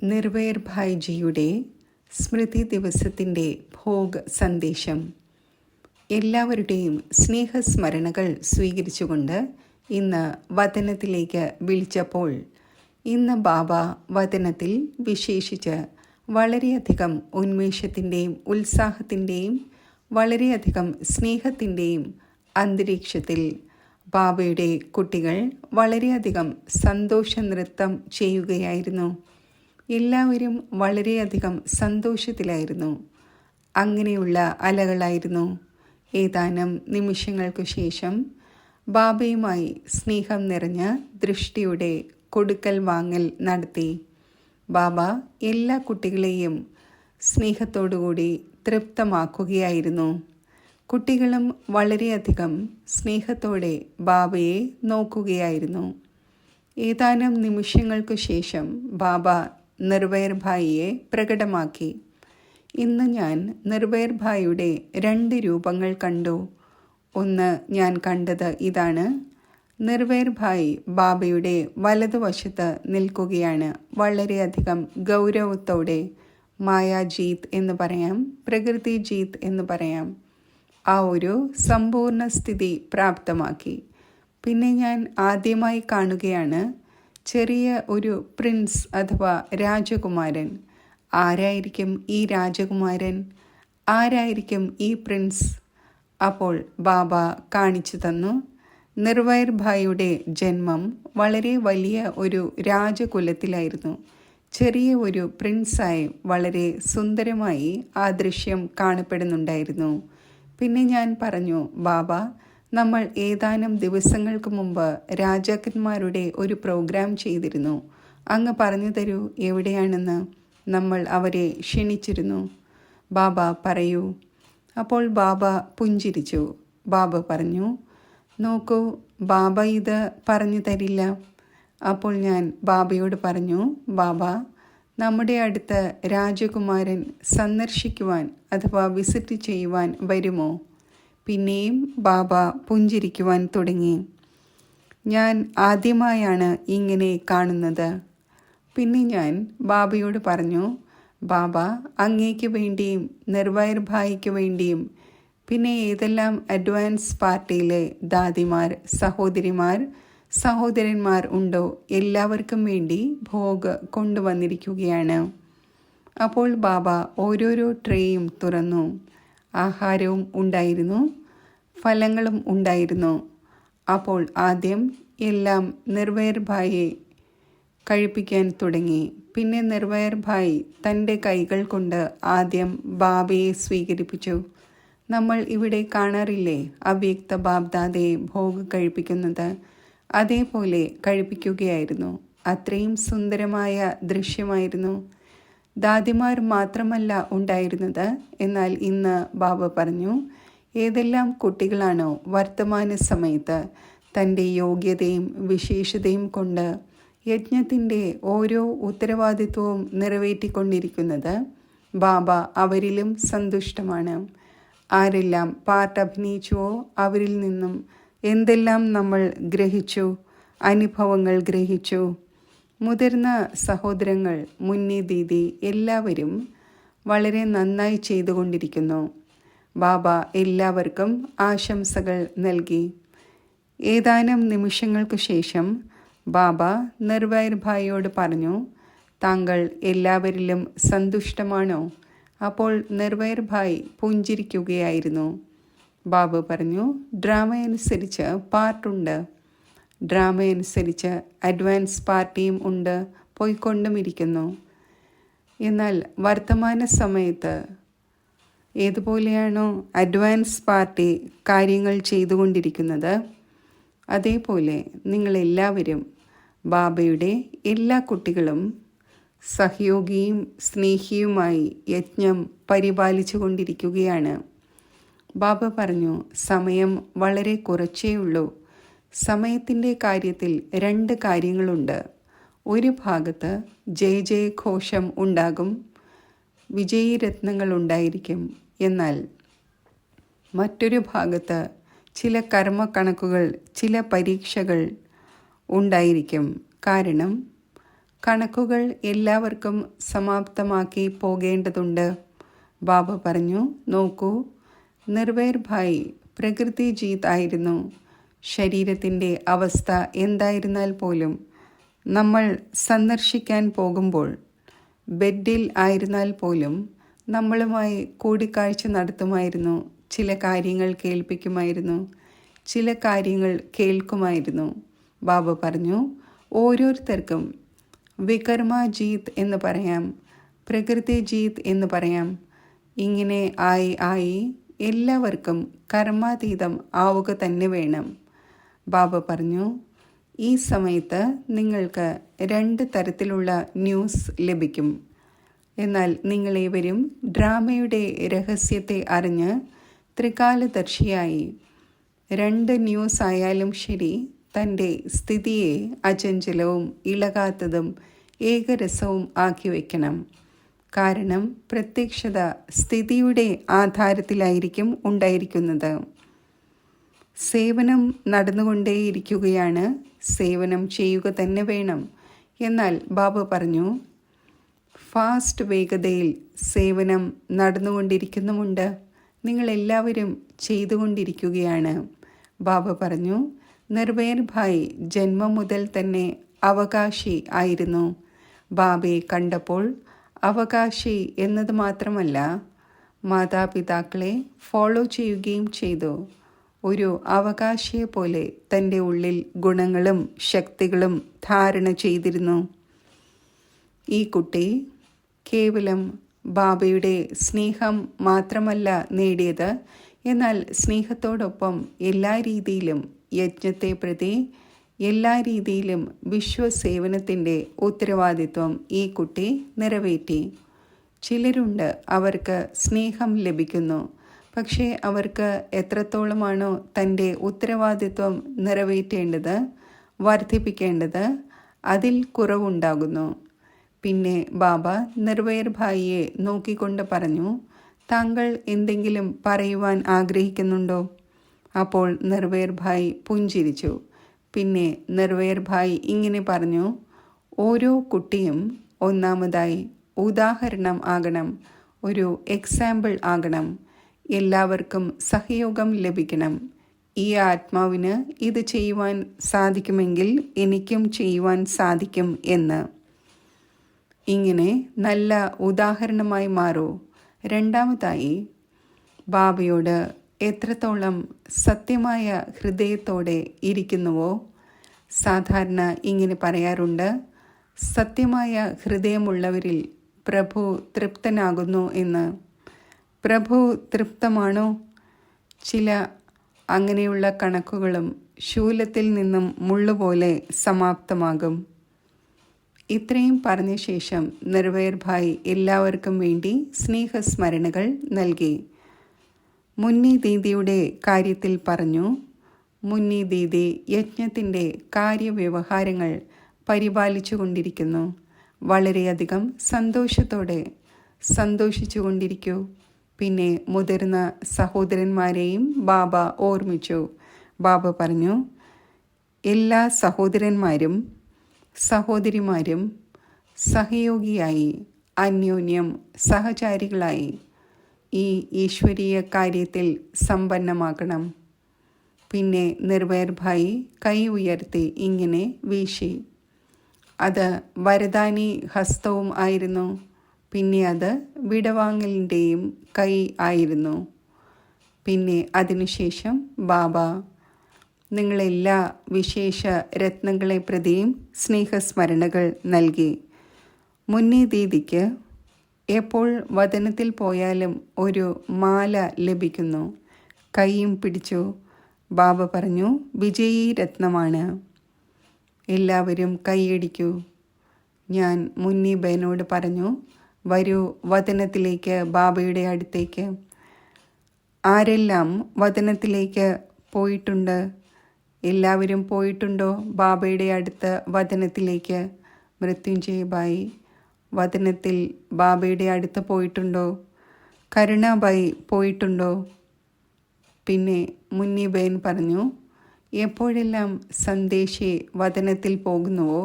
നിർവൈർ ഭായ്ജിയുടെ സ്മൃതി ദിവസത്തിൻ്റെ ഭോഗ് സന്ദേശം. എല്ലാവരുടെയും സ്നേഹസ്മരണകൾ സ്വീകരിച്ചുകൊണ്ട് ഇന്ന് വതനത്തിലേക്ക് വിളിച്ചപ്പോൾ ഇന്ന് ബാബ വതനത്തിൽ വിശേഷിച്ച് വളരെയധികം ഉന്മേഷത്തിൻ്റെയും ഉത്സാഹത്തിൻ്റെയും വളരെയധികം സ്നേഹത്തിൻ്റെയും അന്തരീക്ഷത്തിൽ ബാബയുടെ കുട്ടികൾ വളരെയധികം സന്തോഷ നൃത്തം ചെയ്യുകയായിരുന്നു. എല്ലാവരും വളരെയധികം സന്തോഷത്തിലായിരുന്നു. അങ്ങനെയുള്ള അലകളായിരുന്നു. ഏതാനും നിമിഷങ്ങൾക്കു ശേഷം ബാബയുമായി സ്നേഹം നിറഞ്ഞ ദൃഷ്ടിയുടെ കൊടുക്കൽ വാങ്ങൽ നടത്തി. ബാബ എല്ലാ കുട്ടികളെയും സ്നേഹത്തോടുകൂടി തൃപ്തമാക്കുകയായിരുന്നു. കുട്ടികളും വളരെയധികം സ്നേഹത്തോടെ ബാബയെ നോക്കുകയായിരുന്നു. ഏതാനും നിമിഷങ്ങൾക്കു ശേഷം ബാബ നിർവൈർ ഭായിയെ പ്രകടമാക്കി. ഇന്ന് ഞാൻ നിർവൈർ ഭായിയുടെ 2 രൂപങ്ങൾ കണ്ടു. ഒന്ന് ഞാൻ കണ്ടത് ഇതാണ്. നിർവൈർ ഭായ് ബാബയുടെ വലതുവശത്ത് നിൽക്കുകയാണ്. വളരെയധികം ഗൗരവത്തോടെ മായാജീത് എന്ന് പറയാം, പ്രകൃതി ജീത് എന്ന് പറയാം. ആ ഒരു സമ്പൂർണ്ണ സ്ഥിതി പ്രാപ്തമാക്കി. പിന്നെ ഞാൻ ആദ്യമായി കാണുകയാണ് ചെറിയ ഒരു പ്രിൻസ് അഥവാ രാജകുമാരൻ. ആരായിരിക്കും ഈ രാജകുമാരൻ? ആരായിരിക്കും ഈ പ്രിൻസ്? അപ്പോൾ ബാബ കാണിച്ചു തന്നു. നിർവൈർ ഭായിയുടെ ജന്മം വളരെ വലിയ ഒരു രാജകുലത്തിലായിരുന്നു. ചെറിയ ഒരു പ്രിൻസായി വളരെ സുന്ദരമായി ആ ദൃശ്യം കാണപ്പെടുന്നുണ്ടായിരുന്നു. പിന്നെ ഞാൻ പറഞ്ഞു, ബാബ, നമ്മൾ ഏതാനും ദിവസങ്ങൾക്ക് മുമ്പ് രാജാക്കന്മാരുടെ ഒരു പ്രോഗ്രാം ചെയ്തിരുന്നു. അങ്ങ് പറഞ്ഞു തരൂ എവിടെയാണെന്ന്. നമ്മൾ അവരെ ക്ഷണിച്ചിരുന്നു. ബാബ പറയൂ. അപ്പോൾ ബാബ പുഞ്ചിരിച്ചു. ബാബ പറഞ്ഞു, നോക്കൂ, ബാബ ഇത് പറഞ്ഞു തരില്ല. അപ്പോൾ ഞാൻ ബാബയോട് പറഞ്ഞു, ബാബ, നമ്മുടെ അടുത്ത് രാജകുമാരൻ സന്ദർശിക്കുവാൻ അഥവാ വിസിറ്റ് ചെയ്യുവാൻ വരുമോ? പിന്നെയും ബാബ പുഞ്ചിരിക്കുവാൻ തുടങ്ങി. ഞാൻ ആദ്യമായാണ് ഇങ്ങനെ കാണുന്നത്. പിന്നെ ഞാൻ ബാബയോട് പറഞ്ഞു, ബാബ, അങ്ങേക്ക് വേണ്ടിയും നിർവൈർ ഭായിക്ക് വേണ്ടിയും പിന്നെ ഏതെല്ലാം അഡ്വാൻസ് പാർട്ടിയിലെ ദാദിമാർ, സഹോദരന്മാർ ഉണ്ടോ എല്ലാവർക്കും വേണ്ടി ഭോഗ് കൊണ്ടുവന്നിരിക്കുകയാണ്. അപ്പോൾ ബാബ ഓരോരോ ട്രേയും തുറന്നു. ആഹാരവും ഉണ്ടായിരുന്നു, ഫലങ്ങളും ഉണ്ടായിരുന്നു. അപ്പോൾ ആദ്യം എല്ലാം നിർവൈർ ഭായിയെ കഴിപ്പിക്കാൻ തുടങ്ങി. പിന്നെ നിർവൈർ ഭായ് തൻ്റെ കൈകൾ കൊണ്ട് ആദ്യം ബാബയെ സ്വീകരിപ്പിച്ചു. നമ്മൾ ഇവിടെ കാണാറില്ലേ അവ്യക്ത ബാബ്ദാദയെ ഭോഗ് കഴിപ്പിക്കുന്നത്? അതേപോലെ കഴിപ്പിക്കുകയായിരുന്നു. അത്രയും സുന്ദരമായ ദൃശ്യമായിരുന്നു. ദാദിമാർ മാത്രമല്ല ഉണ്ടായിരുന്നത്. എന്നാൽ ഇന്ന് ബാബ പറഞ്ഞു, ഏതെല്ലാം കുട്ടികളാണോ വർത്തമാന സമയത്ത് തൻ്റെ യോഗ്യതയും വിശേഷതയും കൊണ്ട് യജ്ഞത്തിൻ്റെ ഓരോ ഉത്തരവാദിത്വവും നിറവേറ്റിക്കൊണ്ടിരിക്കുന്നത്, ബാബ അവരിലും സന്തുഷ്ടമാണ്. ആരെല്ലാം പാർട്ട് അഭിനയിച്ചുവോ അവരിൽ നിന്നും എന്തെല്ലാം നമ്മൾ ഗ്രഹിച്ചു, അനുഭവങ്ങൾ ഗ്രഹിച്ചു. മുതിർന്ന സഹോദരങ്ങൾ, മുന്നി ദീദി എല്ലാവരും വളരെ നന്നായി ചെയ്തുകൊണ്ടിരിക്കുന്നു. ബാബ എല്ലാവർക്കും ആശംസകൾ നൽകി. ഏതാനും നിമിഷങ്ങൾക്കു ശേഷം ബാബ നിർവൈർ ഭായിയോട് പറഞ്ഞു, താങ്കൾ എല്ലാവരിലും സന്തുഷ്ടമാണോ? അപ്പോൾ നിർവൈർ ഭായ് പുഞ്ചിരിക്കുകയായിരുന്നു. ബാബു പറഞ്ഞു, ഡ്രാമയനുസരിച്ച് പാർട്ടുണ്ട്. ഡ്രാമയനുസരിച്ച് അഡ്വാൻസ് പാർട്ടിയും ഉണ്ട്, പോയിക്കൊണ്ടുമിരിക്കുന്നു. എന്നാൽ വർത്തമാന സമയത്ത് ഏതുപോലെയാണോ അഡ്വാൻസ് പാർട്ടി കാര്യങ്ങൾ ചെയ്തുകൊണ്ടിരിക്കുന്നത്, അതേപോലെ നിങ്ങളെല്ലാവരും ബാബയുടെ എല്ലാ കുട്ടികളും സഹയോഗിയും സ്നേഹിയുമായി യജ്ഞം പരിപാലിച്ചു കൊണ്ടിരിക്കുകയാണ്. ബാബ പറഞ്ഞു, സമയം വളരെ കുറച്ചേ ഉള്ളൂ. സമയത്തിൻ്റെ കാര്യത്തിൽ 2 കാര്യങ്ങളുണ്ട്. ഒരു ഭാഗത്ത് ജയഘോഷം ഉണ്ടാകും, വിജയരത്നങ്ങൾ ഉണ്ടായിരിക്കും. എന്നാൽ മറ്റൊരു ഭാഗത്ത് ചില കർമ്മക്കണക്കുകൾ, ചില പരീക്ഷകൾ ഉണ്ടായിരിക്കും. കാരണം കണക്കുകൾ എല്ലാവർക്കും സമാപ്തമാക്കി പോകേണ്ടതുണ്ട്. ബാബ പറഞ്ഞു, നോക്കൂ, നിർവൈർ ഭായ് പ്രകൃതി ജീത് ആയിരുന്നു. ശരീരത്തിൻ്റെ അവസ്ഥ എന്തായിരുന്നാൽ പോലും നമ്മൾ സന്ദർശിക്കാൻ പോകുമ്പോൾ, ബെഡിൽ ആയിരുന്നാൽ പോലും നമ്മളുമായി കൂടിക്കാഴ്ച നടത്തുമായിരുന്നു. ചില കാര്യങ്ങൾ കേൾപ്പിക്കുമായിരുന്നു, ചില കാര്യങ്ങൾ കേൾക്കുമായിരുന്നു. ബാബ പറഞ്ഞു, ഓരോരുത്തർക്കും വികർമ്മ ജീത് എന്ന് പറയാം, പ്രകൃതി ജീത് എന്ന് പറയാം. ഇങ്ങനെ ആയി എല്ലാവർക്കും കർമാതീതം ആവുക തന്നെ വേണം. ബാബ പറഞ്ഞു, ഈ സമയത്ത് നിങ്ങൾക്ക് 2 തരത്തിലുള്ള ന്യൂസ് ലഭിക്കും. എന്നാൽ നിങ്ങളേവരും ഡ്രാമയുടെ രഹസ്യത്തെ അറിഞ്ഞ് ത്രികാലദർശിയായി 2 ന്യൂസ് ആയാലും ശരി, തൻ്റെ സ്ഥിതിയെ അചഞ്ചലവും ഇളകാത്തതും ഏകരസവും ആക്കി വയ്ക്കണം. കാരണം പ്രത്യക്ഷത സ്ഥിതിയുടെ ആധാരത്തിലായിരിക്കും ഉണ്ടായിരിക്കുന്നത്. സേവനം നടന്നുകൊണ്ടേയിരിക്കുകയാണ്, സേവനം ചെയ്യുക തന്നെ വേണം. എന്നാൽ ബാബ പറഞ്ഞു, ഫാസ്റ്റ് വേഗതയിൽ സേവനം നടന്നുകൊണ്ടിരിക്കുന്നുമുണ്ട്. നിങ്ങളെല്ലാവരും ചെയ്തുകൊണ്ടിരിക്കുകയാണ്. ബാബ പറഞ്ഞു, നിർവൈർ ഭായ് ജന്മം മുതൽ തന്നെ അവകാശി ആയിരുന്നു. ബാബയെ കണ്ടപ്പോൾ അവകാശി എന്നത് മാത്രമല്ല, മാതാപിതാക്കളെ ഫോളോ ചെയ്യുകയും ചെയ്തു. ഒരു അവകാശിയെ പോലെ തൻ്റെ ഉള്ളിൽ ഗുണങ്ങളും ശക്തികളും ധാരണ ചെയ്തിരുന്നു. ഈ കുട്ടി കേവലം ബാബയുടെ സ്നേഹം മാത്രമല്ല നേടിയത്, എന്നാൽ സ്നേഹത്തോടൊപ്പം എല്ലാ രീതിയിലും യജ്ഞത്തെ പ്രതി എല്ലാ രീതിയിലും വിശ്വസേവനത്തിൻ്റെ ഉത്തരവാദിത്വം ഈ കുട്ടി നിറവേറ്റി. ചിലരുണ്ട്, അവർക്ക് സ്നേഹം ലഭിക്കുന്നു, പക്ഷേ അവർക്ക് എത്രത്തോളമാണോ തൻ്റെ ഉത്തരവാദിത്വം നിറവേറ്റേണ്ടത്, വർദ്ധിപ്പിക്കേണ്ടത്, അതിൽ കുറവുണ്ടാകുന്നു. പിന്നെ ബാബ നിർവൈർ ഭായിയെ നോക്കിക്കൊണ്ട് പറഞ്ഞു, താങ്കൾ എന്തെങ്കിലും പറയുവാൻ ആഗ്രഹിക്കുന്നുണ്ടോ? അപ്പോൾ നിർവൈർ ഭായ് പുഞ്ചിരിച്ചു. പിന്നെ നിർവൈർ ഭായ് ഇങ്ങനെ പറഞ്ഞു, ഓരോ കുട്ടിയും ഒന്നാമതായി ഉദാഹരണം ആകണം, ഒരു എക്സാമ്പിൾ ആകണം. എല്ലാവർക്കും സഹയോഗം ലഭിക്കണം. ഈ ആത്മാവിന് ഇത് ചെയ്യുവാൻ സാധിക്കുമെങ്കിൽ എനിക്കും ചെയ്യുവാൻ സാധിക്കും എന്ന്. ഇങ്ങനെ നല്ല ഉദാഹരണമായി മാറൂ. രണ്ടാമതായി, ബാബയോട് എത്രത്തോളം സത്യമായ ഹൃദയത്തോടെ ഇരിക്കുന്നുവോ. സാധാരണ ഇങ്ങനെ പറയാറുണ്ട്, സത്യമായ ഹൃദയമുള്ളവരിൽ പ്രഭു തൃപ്തനാകുന്നു എന്ന്. പ്രഭു തൃപ്തമാണോ? ചില അങ്ങനെയുള്ള കണക്കുകളും ശൂലത്തിൽ നിന്നും മുള്ളുപോലെ സമാപ്തമാകും. ഇത്രയും പറഞ്ഞ ശേഷം നിർവൈർ ഭായ് എല്ലാവർക്കും വേണ്ടി സ്നേഹസ്മരണകൾ നൽകി. മുന്നി ദീദിയുടെ കാര്യത്തിൽ പറഞ്ഞു, മുന്നി ദീദി യജ്ഞത്തിൻ്റെ കാര്യവ്യവഹാരങ്ങൾ പരിപാലിച്ചു കൊണ്ടിരിക്കുന്നു. വളരെയധികം സന്തോഷത്തോടെ സന്തോഷിച്ചു കൊണ്ടിരിക്കൂ. പിന്നെ മുതിർന്ന സഹോദരന്മാരെയും ബാബ ഓർമ്മിച്ചു. ബാബ പറഞ്ഞു, എല്ലാ സഹോദരന്മാരും സഹോദരിമാരും സഹയോഗിയായി അന്യോന്യം സഹചാരികളായി ഈ ഈശ്വരീയ കാര്യത്തിൽ സമ്പന്നമാക്കണം. പിന്നെ നിർവൈർ ഭായ് കൈ ഉയർത്തി ഇങ്ങനെ വീശി. അത് വരദാനി ഹസ്തവും ആയിരുന്നു. പിന്നെ അത് വിടവാങ്ങലിൻ്റെയും കൈ ആയിരുന്നു. പിന്നെ അതിനുശേഷം ബാബ നിങ്ങളെല്ലാ വിശേഷ രത്നങ്ങളെ പ്രതിയും സ്നേഹസ്മരണകൾ നൽകി. മുന്നി ദീദിക്ക് എപ്പോൾ വദനത്തിൽ പോയാലും ഒരു മാല ലഭിക്കുന്നു. കൈയും പിടിച്ചു. ബാബ പറഞ്ഞു, വിജയീ രത്നമാണ്. എല്ലാവരും കൈയടിക്കൂ. ഞാൻ മുന്നി ബേനോട് പറഞ്ഞു, വരൂ വദനത്തിലേക്ക്, ബാബയുടെ അടുത്തേക്ക്. ആരെല്ലാം വദനത്തിലേക്ക് പോയിട്ടുണ്ട്? എല്ലാവരും പോയിട്ടുണ്ടോ ബാബയുടെ അടുത്ത് വദനത്തിലേക്ക്? മൃത്യുഞ്ജയ് ബായി വദനത്തിൽ ബാബയുടെ അടുത്ത് പോയിട്ടുണ്ടോ? കരുണാബായി പോയിട്ടുണ്ടോ? പിന്നെ മുന്നി പറഞ്ഞു, എപ്പോഴെല്ലാം സന്ദേശി വദനത്തിൽ പോകുന്നുവോ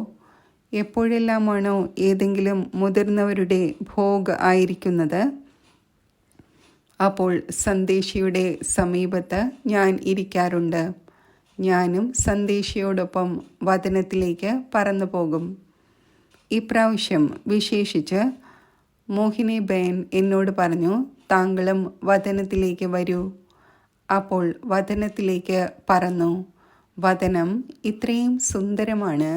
എപ്പോഴെല്ലാമാണോ ഏതെങ്കിലും മുതിർന്നവരുടെ ഭോഗ് ആയിരിക്കുന്നത്, അപ്പോൾ സന്ദേശിയുടെ സമീപത്ത് ഞാൻ ഇരിക്കാറുണ്ട്. ഞാനും സന്ദേശിയോടൊപ്പം വതനത്തിലേക്ക് പറന്നു പോകും. ഇപ്രാവശ്യം വിശേഷിച്ച് മോഹിനി ബേൻ എന്നോട് പറഞ്ഞു, താങ്കളും വതനത്തിലേക്ക് വരൂ. അപ്പോൾ വതനത്തിലേക്ക് പറന്നു. വതനം ഇത്രയും സുന്ദരമാണ്.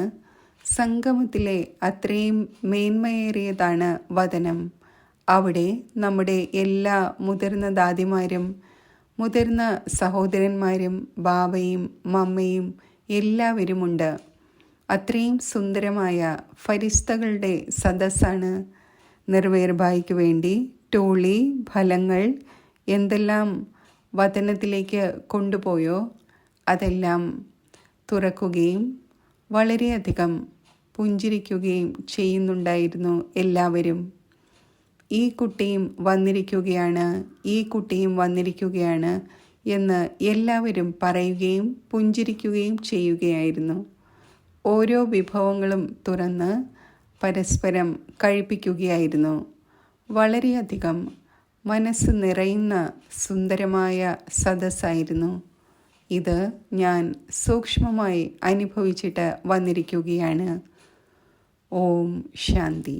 സംഗമത്തിലെ അത്രയും മേന്മയേറിയതാണ് വതനം. അവിടെ നമ്മുടെ എല്ലാ മുതിർന്ന ദാദിമാരും മുതിർന്ന സഹോദരന്മാരും ബാബയും മമ്മയും എല്ലാവരുമുണ്ട്. അത്രയും സുന്ദരമായ ഫരിസ്തകളുടെ സദസ്സാണ്. നിർവേർബായിക്ക് വേണ്ടി ടോളി ഫലങ്ങൾ എന്തെല്ലാം വതനത്തിലേക്ക് കൊണ്ടുപോയോ അതെല്ലാം തുറക്കുകയും വളരെയധികം പുഞ്ചിരിക്കുകയും ചെയ്യുന്നുണ്ടായിരുന്നു എല്ലാവരും. ഈ കുട്ടിയും വന്നിരിക്കുകയാണ്, ഈ കുട്ടിയും വന്നിരിക്കുകയാണ് എന്ന് എല്ലാവരും പറയുകയും പുഞ്ചിരിക്കുകയും ചെയ്യുകയായിരുന്നു. ഓരോ വിഭവങ്ങളും തുറന്ന് പരസ്പരം കഴിപ്പിക്കുകയായിരുന്നു. വളരെയധികം മനസ്സ് നിറയുന്ന സുന്ദരമായ സദസ്സായിരുന്നു ഇത്. ഞാൻ സൂക്ഷ്മമായി അനുഭവിച്ചിട്ട് വന്നിരിക്കുകയാണ്. ഓം ശാന്തി.